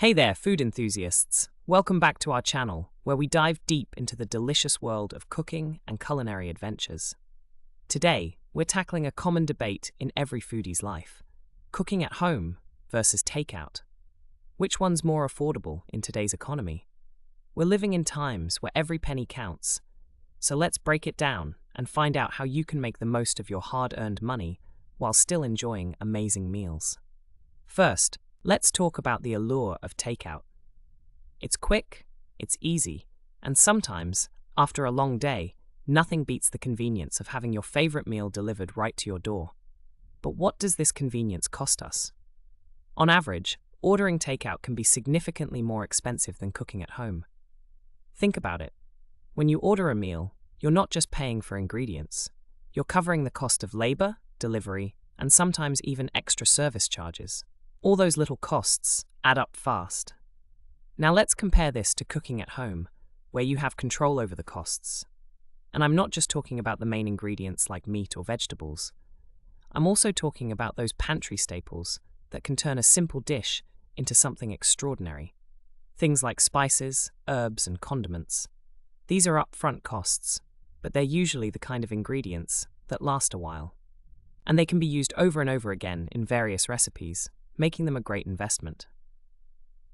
Hey there, food enthusiasts! Welcome back to our channel, where we dive deep into the delicious world of cooking and culinary adventures. Today, we're tackling a common debate in every foodie's life: cooking at home versus takeout. Which one's more affordable in today's economy? We're living in times where every penny counts, so let's break it down and find out how you can make the most of your hard-earned money while still enjoying amazing meals. First, let's talk about the allure of takeout. It's quick, it's easy, and sometimes, after a long day, nothing beats the convenience of having your favorite meal delivered right to your door. But what does this convenience cost us? On average, ordering takeout can be significantly more expensive than cooking at home. Think about it. When you order a meal, you're not just paying for ingredients. You're covering the cost of labor, delivery, and sometimes even extra service charges. All those little costs add up fast. Now let's compare this to cooking at home, where you have control over the costs. And I'm not just talking about the main ingredients like meat or vegetables. I'm also talking about those pantry staples that can turn a simple dish into something extraordinary. Things like spices, herbs, and condiments. These are upfront costs, but they're usually the kind of ingredients that last a while. And they can be used over and over again in various recipes, making them a great investment.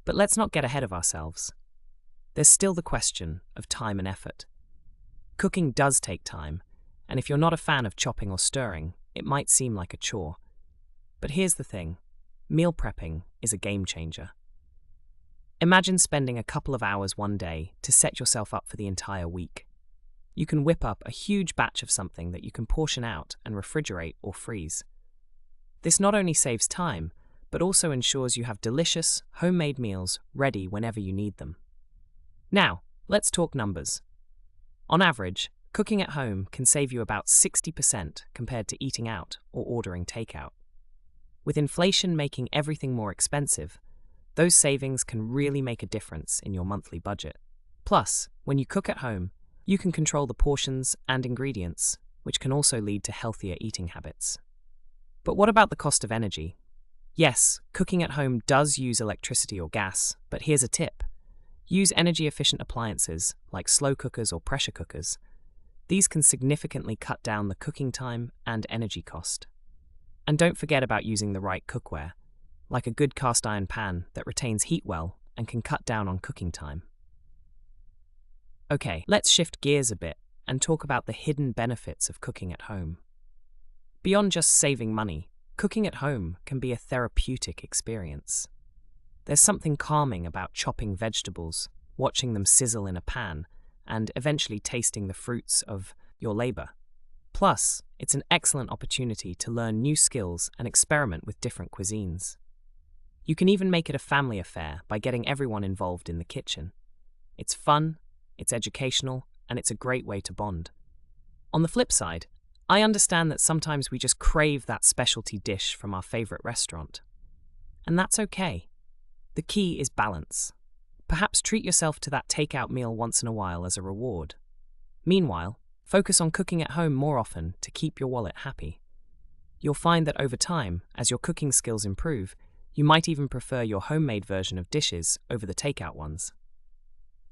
But let's not get ahead of ourselves. There's still the question of time and effort. Cooking does take time, and if you're not a fan of chopping or stirring, it might seem like a chore. But here's the thing: meal prepping is a game changer. Imagine spending a couple of hours one day to set yourself up for the entire week. You can whip up a huge batch of something that you can portion out and refrigerate or freeze. This not only saves time, but also ensures you have delicious, homemade meals ready whenever you need them. Now, let's talk numbers. On average, cooking at home can save you about 60% compared to eating out or ordering takeout. With inflation making everything more expensive, those savings can really make a difference in your monthly budget. Plus, when you cook at home, you can control the portions and ingredients, which can also lead to healthier eating habits. But what about the cost of energy? Yes, cooking at home does use electricity or gas, but here's a tip. Use energy-efficient appliances like slow cookers or pressure cookers. These can significantly cut down the cooking time and energy cost. And don't forget about using the right cookware, like a good cast iron pan that retains heat well and can cut down on cooking time. Okay, let's shift gears a bit and talk about the hidden benefits of cooking at home. Beyond just saving money, cooking at home can be a therapeutic experience. There's something calming about chopping vegetables, watching them sizzle in a pan, and eventually tasting the fruits of your labor. Plus, it's an excellent opportunity to learn new skills and experiment with different cuisines. You can even make it a family affair by getting everyone involved in the kitchen. It's fun, it's educational, and it's a great way to bond. On the flip side, I understand that sometimes we just crave that specialty dish from our favorite restaurant. And that's okay. The key is balance. Perhaps treat yourself to that takeout meal once in a while as a reward. Meanwhile, focus on cooking at home more often to keep your wallet happy. You'll find that over time, as your cooking skills improve, you might even prefer your homemade version of dishes over the takeout ones.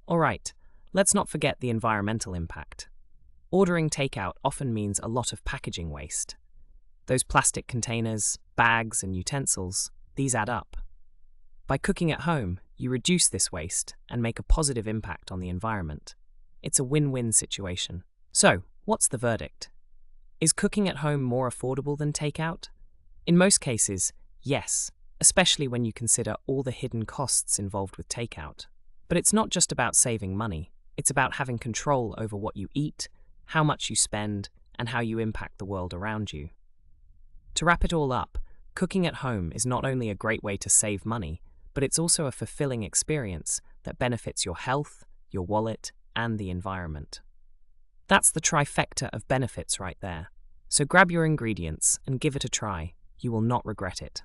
Alright, let's not forget the environmental impact. Ordering takeout often means a lot of packaging waste. Those plastic containers, bags, and utensils, these add up. By cooking at home, you reduce this waste and make a positive impact on the environment. It's a win-win situation. So, what's the verdict? Is cooking at home more affordable than takeout? In most cases, yes, especially when you consider all the hidden costs involved with takeout. But it's not just about saving money. It's about having control over what you eat, how much you spend, and how you impact the world around you. To wrap it all up, cooking at home is not only a great way to save money, but it's also a fulfilling experience that benefits your health, your wallet, and the environment. That's the trifecta of benefits right there. So grab your ingredients and give it a try. You will not regret it.